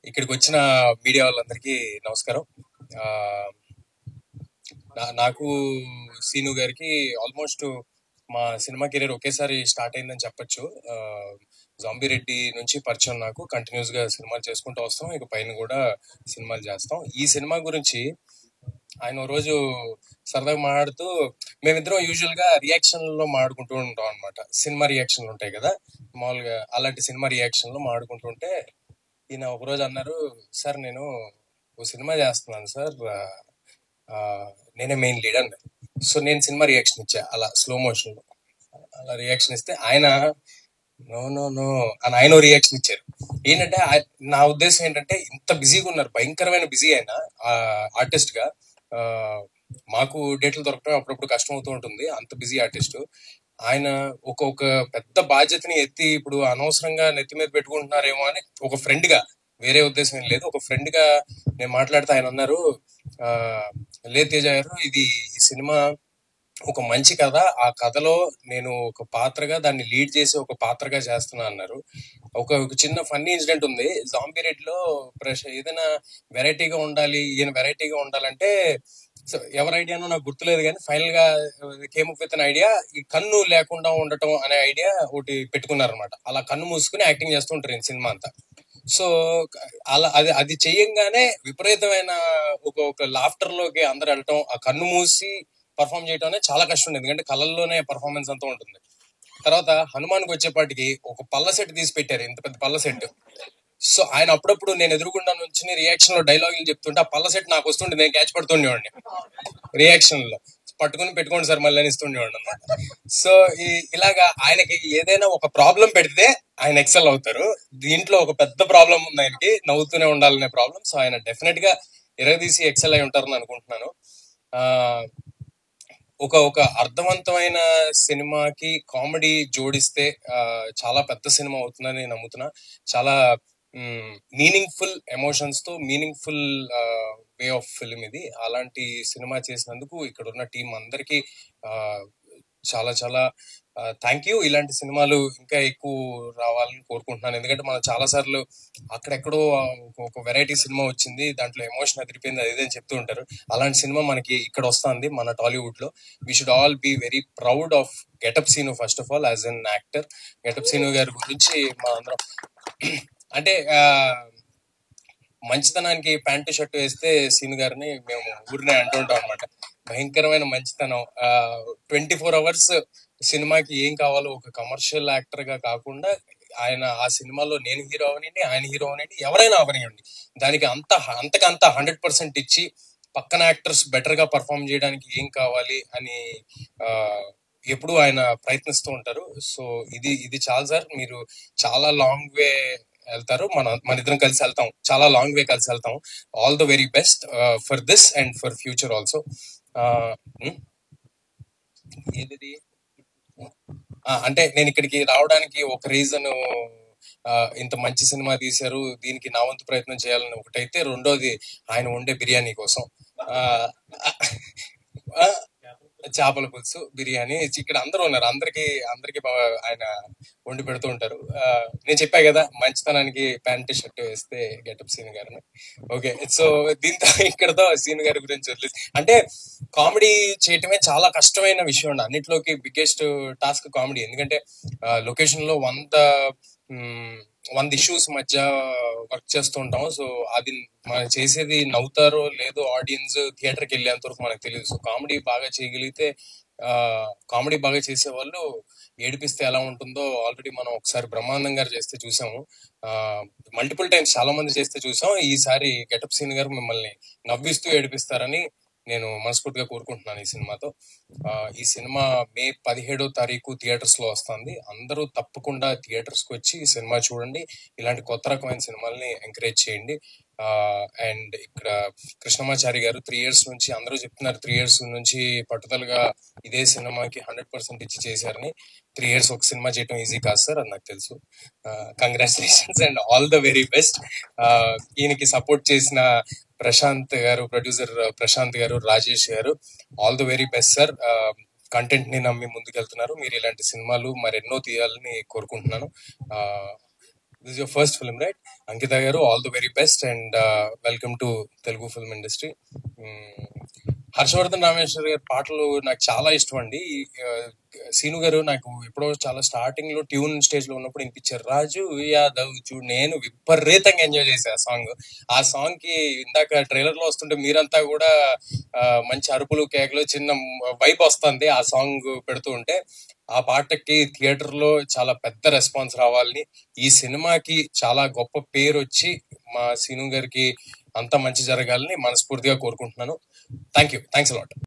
ఇక్కడికి వచ్చిన మీడియా వాళ్ళందరికీ నమస్కారం. ఆ, నాకు సీను గారికి ఆల్మోస్ట్ మా సినిమా కెరీర్ ఒకేసారి స్టార్ట్ అయిందని చెప్పొచ్చు. జాంబీ రెడ్డి నుంచి పరిచయం, నాకు కంటిన్యూస్ గా సినిమాలు చేసుకుంటూ వస్తాం, ఇక పైన కూడా సినిమాలు చేస్తాం. ఈ సినిమా గురించి ఆయన ఓ రోజు సరదాగా మాట్లాడుతూ, మేమిద్దరం యూజువల్ గా రియాక్షన్ లో మాట్లాడుకుంటూ ఉంటాం అనమాట. సినిమా రియాక్షన్లు ఉంటాయి కదా మామూలుగా, అలాంటి సినిమా రియాక్షన్ లో మాట్లాడుకుంటుంటే ఈయన ఒకరోజు అన్నారు, సార్ నేను ఓ సినిమా చేస్తున్నాను సార్, ఆ, నేనే మెయిన్ లీడ్ అన్నారు. సో నేను సినిమా రియాక్షన్ ఇచ్చా అలా స్లో మోషన్ లో. అలా రియాక్షన్ ఇస్తే ఆయన నో నో నో అని ఆయన రియాక్షన్ ఇచ్చారు. ఏంటంటే నా ఉద్దేశం ఏంటంటే, ఇంత బిజీగా ఉన్నారు, భయంకరమైన బిజీ ఆయన ఆర్టిస్ట్ గా. ఆ, మాకు డేట్లు దొరకడం అప్పుడప్పుడు కష్టం అవుతూ ఉంటుంది, అంత బిజీ ఆర్టిస్ట్ ఆయన. ఒక పెద్ద బాధ్యతని ఎత్తి ఇప్పుడు అనవసరంగా నెత్తి మీద పెట్టుకుంటున్నారేమో అని ఒక ఫ్రెండ్ గా, వేరే ఉద్దేశం ఏం లేదు, ఒక ఫ్రెండ్ గా నేను మాట్లాడితే ఆయన అన్నారు, ఆ, లేదు తేజ గారు, ఇది ఈ సినిమా ఒక మంచి కథ, ఆ కథలో నేను ఒక పాత్రగా దాన్ని లీడ్ చేసి ఒక పాత్రగా చేస్తున్నా అన్నారు. ఒక చిన్న ఫన్నీ ఇన్సిడెంట్ ఉంది జాంబీ రెడ్డిలో. ఏదైనా వెరైటీగా ఉండాలి, ఈయన వెరైటీగా ఉండాలంటే, సో ఎవరి ఐడియానో నాకు గుర్తులేదు, కానీ ఫైనల్ గా came up with an idea, ఈ కన్ను లేకుండా ఉండటం అనే ఐడియా ఒకటి పెట్టుకున్నారనమాట. అలా కన్ను మూసుకుని యాక్టింగ్ చేస్తూ ఉంటారు ఈ సినిమా అంతా. సో అలా అది అది చెయ్యంగానే విపరీతమైన ఒక లాఫ్టర్ లోకి అందరు వెళ్ళటం, ఆ కన్ను మూసి పర్ఫామ్ చేయడం అనేది చాలా కష్టం ఉంది, ఎందుకంటే కళల్లోనే పర్ఫార్మెన్స్ అంతా ఉంటుంది. తర్వాత హనుమాన్కి వచ్చేపాటికి ఒక పల్ల సెట్ తీసి పెట్టారు, ఇంత పెద్ద పల్ల సెట్. సో ఆయన అప్పుడప్పుడు నేను ఎదురుగుండా నుంచి రియాక్షన్ లో డైలాగులు చెప్తుంటే ఆ పల్ల సెట్ నాకు వస్తుండే, నేను క్యాచ్ పడుతుండేవాడిని రియాక్షన్ లో. పట్టుకుని పెట్టుకోండి సార్ మళ్ళీ ఇస్తుండేవాడు అనమాట. సో ఇలాగా ఆయనకి ఏదైనా ఒక ప్రాబ్లం పెడితే ఆయన ఎక్సెల్ అవుతారు. దీంట్లో ఒక పెద్ద ప్రాబ్లం ఉంది ఆయనకి, నవ్వుతూనే ఉండాలనే ప్రాబ్లం. సో ఆయన డెఫినెట్ గా ఎరగదీసి ఎక్సెల్ అయి ఉంటారని అనుకుంటున్నాను. ఆ ఒక అర్థవంతమైన సినిమాకి కామెడీ జోడిస్తే చాలా పెద్ద సినిమా అవుతుందని నమ్ముతున్నా. చాలా మీనింగ్ఫుల్ ఎమోషన్స్ తో మీనింగ్ఫుల్ వే ఆఫ్ ఫిల్మ్ ఇది. అలాంటి సినిమా చేసినందుకు ఇక్కడ ఉన్న టీం అందరికీ చాలా చాలా థ్యాంక్ యూ. ఇలాంటి సినిమాలు ఇంకా ఎక్కువ రావాలని కోరుకుంటున్నాను, ఎందుకంటే మనం చాలా సార్లు అక్కడెక్కడో ఒక వెరైటీ సినిమా వచ్చింది, దాంట్లో ఎమోషన్ అదిరిపోయింది, అది అని చెప్తూ ఉంటారు. అలాంటి సినిమా మనకి ఇక్కడ వస్తుంది మన టాలీవుడ్ లో. We should all be very proud of getup Seenu, first of all as an actor. Getup Seenu గారి గురించి మా అందరం అంటే మంచితనానికి ప్యాంటు షర్ట్ వేస్తే సీను గారిని మేము ఊరినే అంటుంటాం అనమాట. భయంకరమైన మంచితనం. 24 hours సినిమాకి ఏం కావాలో, ఒక కమర్షియల్ యాక్టర్ గా కాకుండా ఆయన ఆ సినిమాలో నేను హీరో అవనండి, ఆయన హీరో అవనండి, ఎవరైనా అవనివ్వండి, దానికి అంతకంత 100% ఇచ్చి పక్కన యాక్టర్స్ బెటర్ గా పర్ఫామ్ చేయడానికి ఏం కావాలి అని ఎప్పుడు ఆయన ప్రయత్నిస్తూ ఉంటారు. సో ఇది చాలా సార్, మీరు చాలా లాంగ్ వే వెళ్తారు, మన ఇద్దరం కలిసి వెళ్తాం, చాలా లాంగ్ వే కలిసి వెళ్తాం. All the very best for this and for future also. ఏది అంటే నేను ఇక్కడికి రావడానికి ఒక రీజన్, ఇంత మంచి సినిమా తీశారు, దీనికి నా వంతు ప్రయత్నం చేయాలని ఒకటైతే, రెండోది ఆయన వండే బిర్యానీ కోసం. చేపల పులుసు, బిర్యానీ, ఇక్కడ అందరూ ఉన్నారు, అందరికి ఆయన వండి పెడుతూ ఉంటారు. నేను చెప్పా కదా, మంచితనానికి ప్యాంట్ షర్ట్ వేస్తే గెటప్ సీన్ గారిని. ఓకే, సో దీంతో ఇక్కడతో సీన్ గారి గురించి వదిలేసి, అంటే కామెడీ చేయటమే చాలా కష్టమైన విషయం అండి, అన్నిట్లోకి బిగ్గెస్ట్ టాస్క్ కామెడీ. ఎందుకంటే లొకేషన్ లో 100 ఇష్యూస్ మధ్య వర్క్ చేస్తూ ఉంటాం. సో అది మనం చేసేది నవ్వుతారో లేదో ఆడియన్స్ థియేటర్కి వెళ్ళేంత వరకు మనకు తెలియదు. సో కామెడీ బాగా చేయగలిగితే, కామెడీ బాగా చేసే వాళ్ళు ఏడిపిస్తే ఎలా ఉంటుందో ఆల్రెడీ మనం ఒకసారి బ్రహ్మానందం గారు చేస్తే చూసాము, మల్టిపుల్ టైమ్స్ చాలా మంది చేస్తే చూసాం. ఈసారి గెటప్ సీన్ గారు మిమ్మల్ని నవ్విస్తూ ఏడిపిస్తారని నేను మనస్ఫూర్తిగా కోరుకుంటున్నాను ఈ సినిమాతో. ఈ సినిమా మే 17వ థియేటర్స్ లో వస్తుంది. అందరూ తప్పకుండా థియేటర్స్ కి వచ్చి ఈ సినిమా చూడండి, ఇలాంటి కొత్త రకమైన సినిమాల్ని ఎంకరేజ్ చేయండి. అండ్ ఇక్కడ కృష్ణమాచారి గారు 3 years నుంచి, అందరూ చెప్తున్నారు 3 years నుంచి పట్టుదలగా ఇదే సినిమాకి 100% ఇచ్చి చేశారని. 3 years ఒక సినిమా చేయడం ఈజీ కాదు సార్, అది నాకు తెలుసు. Congratulations and all the very best. ఈయనకి సపోర్ట్ చేసిన Prashanth garu, producer Prashanth garu, Rajesh garu, all the very best sir. Content ని నమ్మి ముందుకెళ్తున్నారు, మీరు ఇలాంటి సినిమాలు మరెన్నో తీయాలని కోరుకుంటున్నాను. This your first film right? Ankita garu, all the very best and welcome to Telugu film industry. Harshavardhan Rameshwar గారి పాటలు నాకు చాలా ఇష్టం అండి. సీను గారు నాకు ఎప్పుడో చాలా స్టార్టింగ్ లో ట్యూన్ స్టేజ్ లో ఉన్నప్పుడు వినిపించారు, రాజు యాదవ్ చూడు, నేను విపరీతంగా ఎంజాయ్ చేసే ఆ సాంగ్. ఆ సాంగ్ కి ఇందాక ట్రైలర్ లో వస్తుంటే మీరంతా కూడా మంచి అరుపులు కేకలు చిన్న వైబ్ వస్తుంది ఆ సాంగ్ పెడుతూ ఉంటే. ఆ పాటకి థియేటర్ లో చాలా పెద్ద రెస్పాన్స్ రావాలని, ఈ సినిమాకి చాలా గొప్ప పేరు వచ్చి మా సీను గారికి అంతా మంచి జరగాలని మనస్ఫూర్తిగా కోరుకుంటున్నాను. Thanks a lot.